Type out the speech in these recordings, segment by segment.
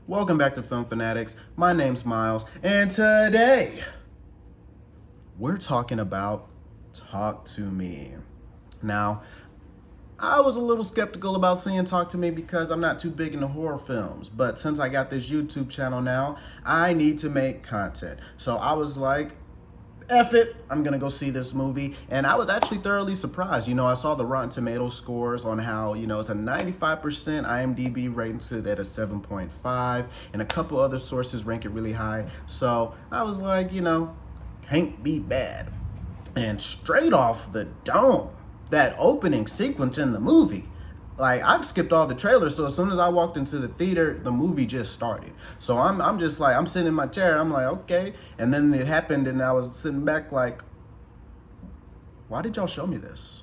Welcome back to Film Fanatics. My name's Miles, and today we're talking about Talk to Me. Now, I was a little skeptical about seeing Talk to Me because I'm not too big into horror films, but since I got this YouTube channel now, I need to make content. So I was like, F it, I'm gonna go see this movie. And I was actually thoroughly surprised. I saw the Rotten Tomatoes scores on how, it's a 95%, IMDb rates it at a 7.5, and a couple other sources rank it really high. So I was like, can't be bad. And straight off the dome, that opening sequence in the movie, like, I've skipped all the trailers, so as soon as I walked into the theater, the movie just started. So I'm just like, I'm sitting in my chair, I'm like, okay. And then it happened, and I was sitting back like, why did y'all show me this?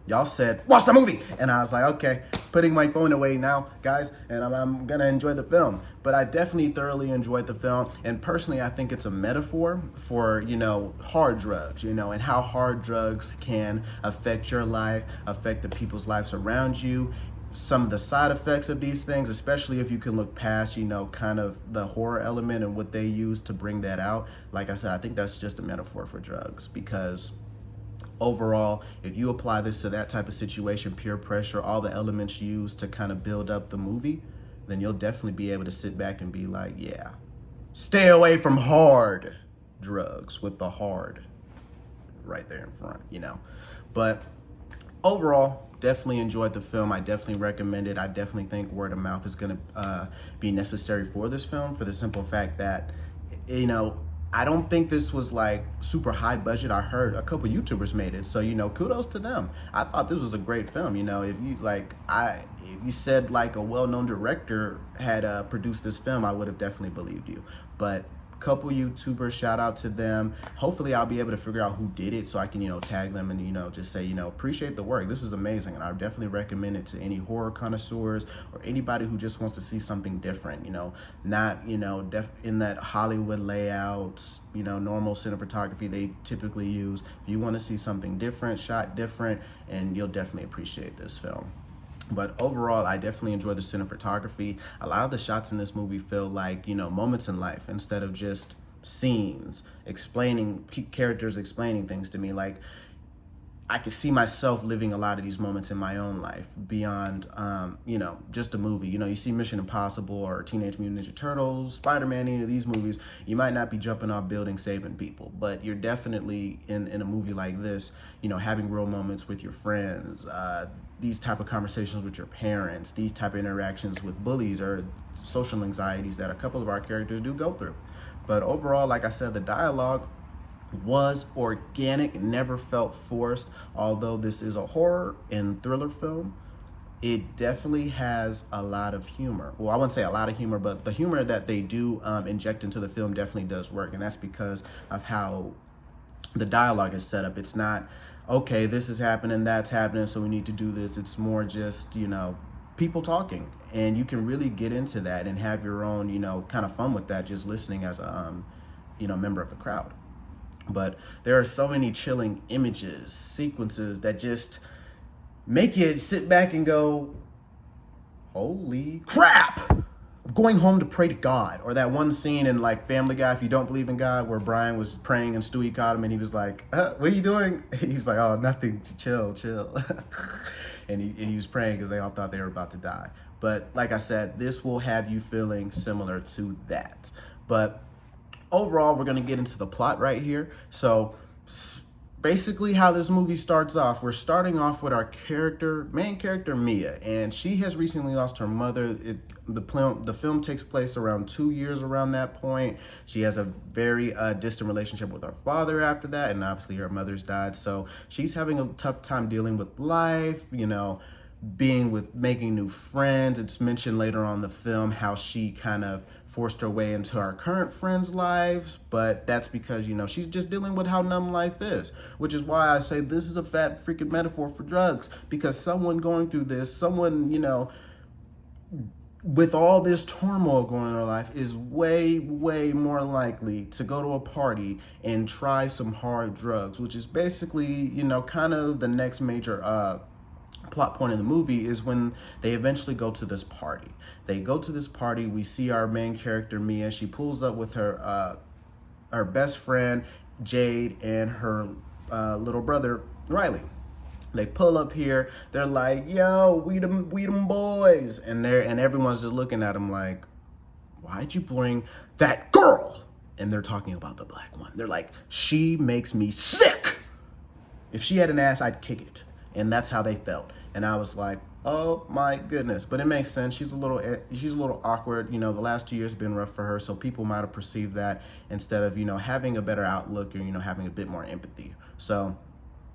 Y'all said, watch the movie! And I was like, okay, putting my phone away now, guys, and I'm gonna enjoy the film. But I definitely thoroughly enjoyed the film, and personally, I think it's a metaphor for, hard drugs, and how hard drugs can affect your life, affect the people's lives around you, some of the side effects of these things, especially if you can look past, kind of the horror element and what they use to bring that out. Like I said, I think that's just a metaphor for drugs, because overall, if you apply this to that type of situation, peer pressure, all the elements used to kind of build up the movie, then you'll definitely be able to sit back and be like, yeah, stay away from hard drugs, with the hard right there in front, But overall, definitely enjoyed the film. I definitely recommend it. I definitely think word of mouth is going to be necessary for this film, for the simple fact that, I don't think this was like super high budget. I heard a couple YouTubers made it, so kudos to them. I thought this was a great film. If you said like a well-known director had produced this film, I would have definitely believed you. But couple YouTubers, shout out to them. Hopefully I'll be able to figure out who did it so I can tag them and just say appreciate the work. This was amazing, and I definitely recommend it to any horror connoisseurs or anybody who just wants to see something different, not in that Hollywood layouts, normal cinematography they typically use. If you want to see something different, shot different, and you'll definitely appreciate this film. But overall, I definitely enjoy the cinematography. A lot of the shots in this movie feel like, moments in life instead of just scenes, characters explaining things to me. Like, I could see myself living a lot of these moments in my own life beyond, just a movie. You see Mission Impossible or Teenage Mutant Ninja Turtles, Spider-Man, any of these movies, you might not be jumping off buildings saving people, but you're definitely in a movie like this, having real moments with your friends, these type of conversations with your parents, these type of interactions with bullies or social anxieties that a couple of our characters do go through. But overall, like I said, the dialogue was organic, never felt forced. Although this is a horror and thriller film, it definitely has a lot of humor. Well, I wouldn't say a lot of humor, but the humor that they do inject into the film definitely does work, and that's because of how the dialogue is set up. It's not, okay, this is happening, that's happening, so we need to do this. It's more just, people talking, and you can really get into that and have your own, kind of fun with that, just listening as a, member of the crowd. But there are so many chilling images, sequences that just make you sit back and go, holy crap, I'm going home to pray to God. Or that one scene in like Family Guy, If You Don't Believe in God, where Brian was praying and Stewie caught him and he was like, what are you doing? He's like, oh, nothing, chill. and he was praying because they all thought they were about to die. But like I said, this will have you feeling similar to that. But overall, we're going to get into the plot right here. So basically how this movie starts off, we're starting off with our main character, Mia, and she has recently lost her mother. The film takes place around 2 years around that point. She has a very distant relationship with her father after that, and obviously her mother's died. So she's having a tough time dealing with life, making new friends. It's mentioned later on in the film how she kind of forced her way into our current friends' lives, but that's because, she's just dealing with how numb life is, which is why I say this is a fat freaking metaphor for drugs, because someone going through this, someone, with all this turmoil going on in their life is way, way more likely to go to a party and try some hard drugs, which is basically, kind of the next major plot point of the movie is when they eventually go to this party. They go to this party. We see our main character, Mia. She pulls up with her best friend, Jade, and her little brother, Riley. They pull up here. They're like, "Yo, we them boys," and everyone's just looking at them like, "Why'd you bring that girl?" And they're talking about the black one. They're like, "She makes me sick. If she had an ass, I'd kick it." And that's how they felt. And I was like, "Oh my goodness!" But it makes sense. She's a little awkward. The last 2 years have been rough for her, so people might have perceived that instead of having a better outlook or having a bit more empathy. So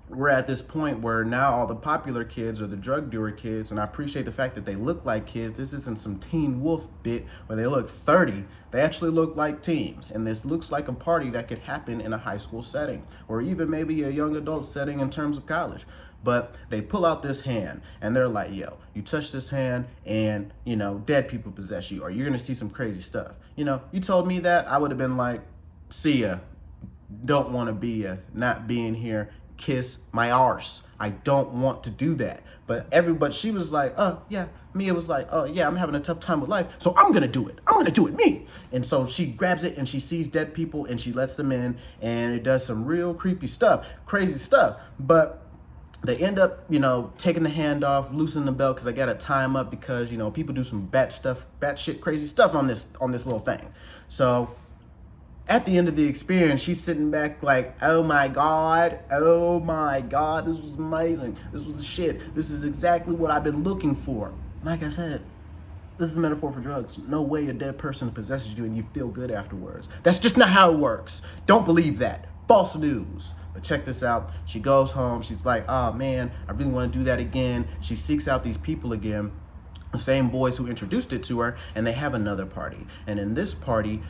we're at this point where now all the popular kids are the drug dealer kids, and I appreciate the fact that they look like kids. This isn't some Teen Wolf bit where they look 30. They actually look like teens, and this looks like a party that could happen in a high school setting, or even maybe a young adult setting in terms of college. But they pull out this hand, and they're like, "Yo, you touch this hand, and dead people possess you, or you're gonna see some crazy stuff." You told me that, I would have been like, "See ya, don't want to be ya, not being here. Kiss my arse. I don't want to do that." But she was like, "Oh yeah." Mia was like, "Oh yeah, I'm having a tough time with life, so I'm gonna do it. I'm gonna do it me." And so she grabs it and she sees dead people and she lets them in, and it does some real creepy stuff, crazy stuff. But they end up, taking the hand off, loosening the belt because I gotta tie him up because people do some batshit crazy stuff on this little thing. So at the end of the experience, she's sitting back like, oh my God, this was amazing. This was the shit. This is exactly what I've been looking for. Like I said, this is a metaphor for drugs. No way a dead person possesses you and you feel good afterwards. That's just not how it works. Don't believe that. False news. But check this out. She goes home. She's like, "Oh man, I really want to do that again." She seeks out these people again, the same boys who introduced it to her, and they have another party. And in this party,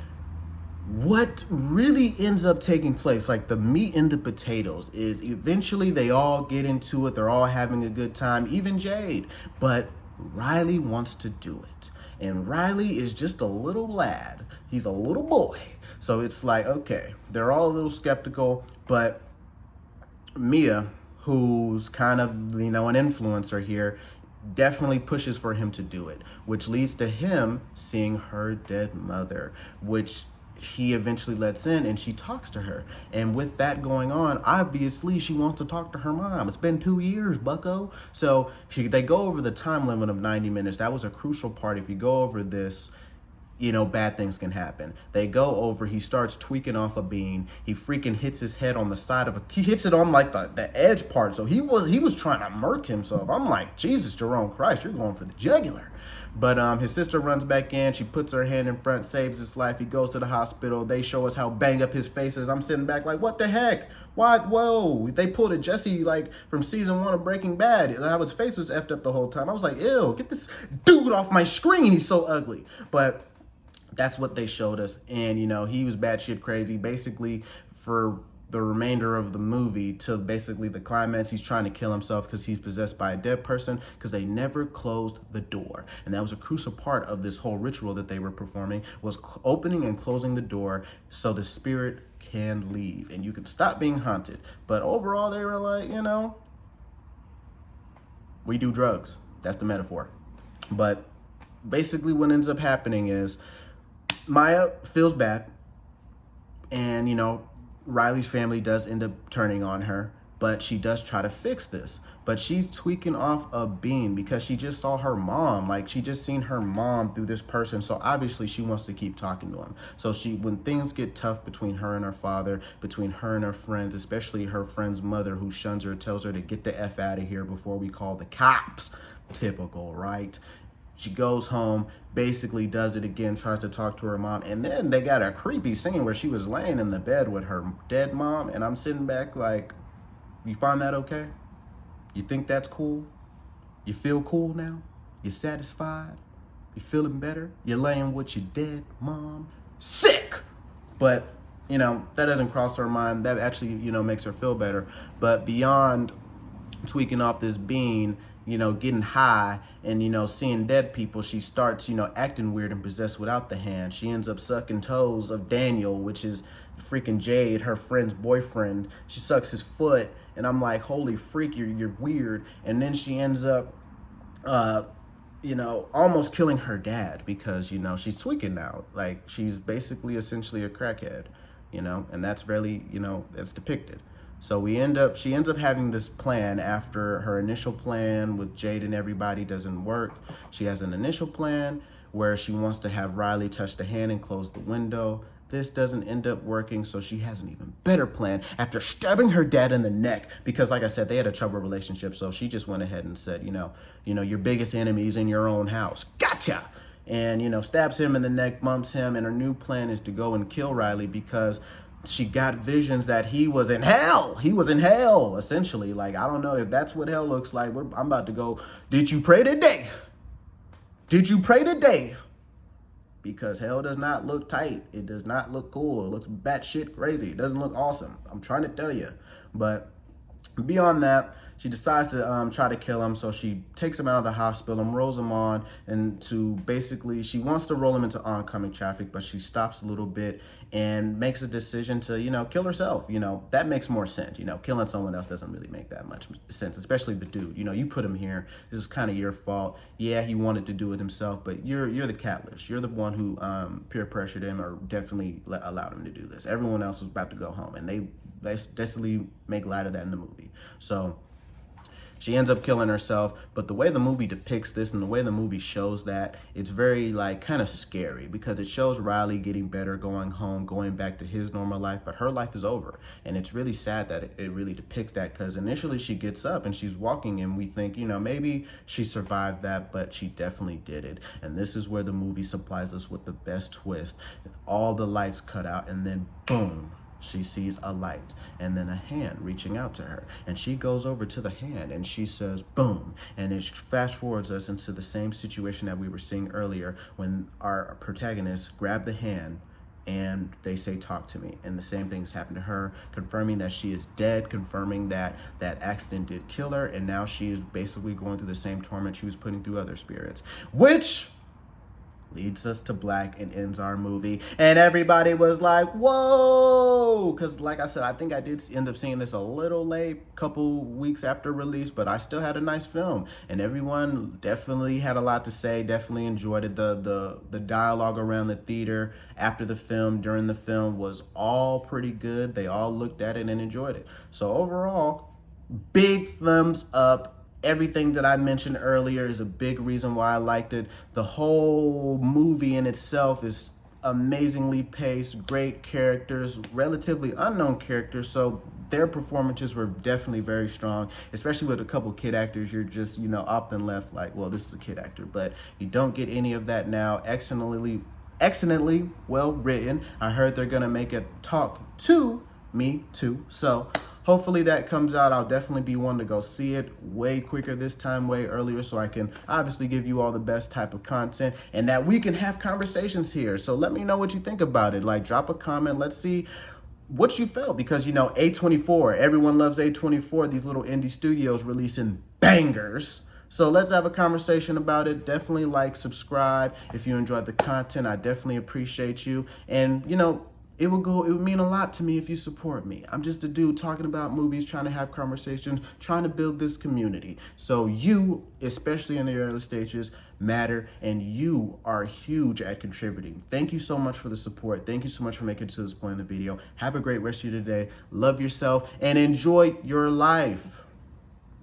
what really ends up taking place, like the meat and the potatoes, is eventually they all get into it. They're all having a good time, even Jade. But Riley wants to do it. And Riley is just a little lad. He's a little boy. So it's like, okay, they're all a little skeptical, but Mia, who's kind of, an influencer here, definitely pushes for him to do it, which leads to him seeing her dead mother, which he eventually lets in, and she talks to her. And with that going on, obviously she wants to talk to her mom. It's been 2 years, bucko. So they go over the time limit of 90 minutes. That was a crucial part. If you go over this, bad things can happen. They go over, he starts tweaking off a bean. He freaking hits his head on the side of he hits it on like the edge part. So he was trying to murk himself. I'm like, Jesus, Jerome Christ, you're going for the jugular. But his sister runs back in. She puts her hand in front, saves his life. He goes to the hospital. They show us how banged up his face is. I'm sitting back like, what the heck? Why? Whoa. They pulled a Jesse like from season 1 of Breaking Bad. How his face was effed up the whole time. I was like, ew, get this dude off my screen. He's so ugly. But that's what they showed us. And, he was batshit crazy. Basically, for the remainder of the movie to basically the climax, he's trying to kill himself because he's possessed by a dead person because they never closed the door. And that was a crucial part of this whole ritual that they were performing, was opening and closing the door so the spirit can leave and you can stop being haunted. But overall, they were like, we do drugs. That's the metaphor. But basically what ends up happening is Maya feels bad, and Riley's family does end up turning on her, but she does try to fix this. But she's tweaking off a beam because she just saw her mom. Like, she just seen her mom through this person, so obviously she wants to keep talking to him. So when things get tough between her and her father, between her and her friends, especially her friend's mother who shuns her, tells her to get the F out of here before we call the cops. Typical, right? She goes home, basically does it again, tries to talk to her mom, and then they got a creepy scene where she was laying in the bed with her dead mom, and I'm sitting back like, you find that okay? You think that's cool? You feel cool now? You satisfied? You feeling better? You're laying with your dead mom? Sick! But, that doesn't cross her mind. That actually, makes her feel better. But beyond tweaking off this bean, getting high and, seeing dead people, she starts, acting weird and possessed without the hand. She ends up sucking toes of Daniel, which is freaking Jade, her friend's boyfriend. She sucks his foot, and I'm like, holy freak, you're weird. And then she ends up, almost killing her dad because, she's tweaking now. Like, she's basically essentially a crackhead, and that's really, that's depicted. So she ends up having this plan after her initial plan with Jade and everybody doesn't work. She has an initial plan where she wants to have Riley touch the hand and close the window. This doesn't end up working, so she has an even better plan after stabbing her dad in the neck because, like I said, they had a troubled relationship, so she just went ahead and said, your biggest enemy is in your own house. Gotcha! And, stabs him in the neck, bumps him, and her new plan is to go and kill Riley because she got visions that he was in hell. He was in hell, essentially. Like, I don't know if that's what hell looks like. I'm about to go, did you pray today? Did you pray today? Because hell does not look tight. It does not look cool. It looks batshit crazy. It doesn't look awesome. I'm trying to tell you. But beyond that, she decides to try to kill him. So she takes him out of the hospital and rolls him on. And she wants to roll him into oncoming traffic, but she stops a little bit and makes a decision to, kill herself. That makes more sense. Killing someone else doesn't really make that much sense, especially the dude. You put him here. This is kind of your fault. Yeah, he wanted to do it himself, but you're the catalyst. You're the one who peer pressured him or definitely allowed him to do this. Everyone else was about to go home, and they basically make light of that in the movie. So she ends up killing herself, but the way the movie depicts this and the way the movie shows that, it's very, kind of scary because it shows Riley getting better, going home, going back to his normal life, but her life is over. And it's really sad that it really depicts that because initially she gets up and she's walking and we think, maybe she survived that, but she definitely did it. And this is where the movie supplies us with the best twist. All the lights cut out and then boom, she sees a light and then a hand reaching out to her, and she goes over to the hand and she says boom, and it fast forwards us into the same situation that we were seeing earlier when our protagonist grabbed the hand and they say talk to me, and the same things happen to her, confirming that she is dead, confirming that that accident did kill her, and now she is basically going through the same torment she was putting through other spirits, which leads us to black and ends our movie. And everybody was like, whoa, because like I said, I think I did end up seeing this a little late, couple weeks after release, but I still had a nice film, and everyone definitely had a lot to say, definitely enjoyed it. The dialogue around the theater after the film, during the film, was all pretty good. They all looked at it and enjoyed it. So overall, big thumbs up. Everything that I mentioned earlier is a big reason why I liked it. The whole movie in itself is amazingly paced, great characters, relatively unknown characters, so their performances were definitely very strong, especially with a couple kid actors. You're just, up and left like, well, this is a kid actor, but you don't get any of that now. Excellently well written. I heard they're gonna make a Talk to Me too, so hopefully that comes out. I'll definitely be one to go see it way quicker this time, way earlier, so I can obviously give you all the best type of content and that we can have conversations here. So let me know what you think about it. Like, drop a comment. Let's see what you felt because, A24, everyone loves A24, these little indie studios releasing bangers. So let's have a conversation about it. Definitely like, subscribe. If you enjoyed the content, I definitely appreciate you. And, it would mean a lot to me if you support me. I'm just a dude talking about movies, trying to have conversations, trying to build this community. So you, especially in the early stages, matter, and you are huge at contributing. Thank you so much for the support. Thank you so much for making it to this point in the video. Have a great rest of your day. Love yourself and enjoy your life.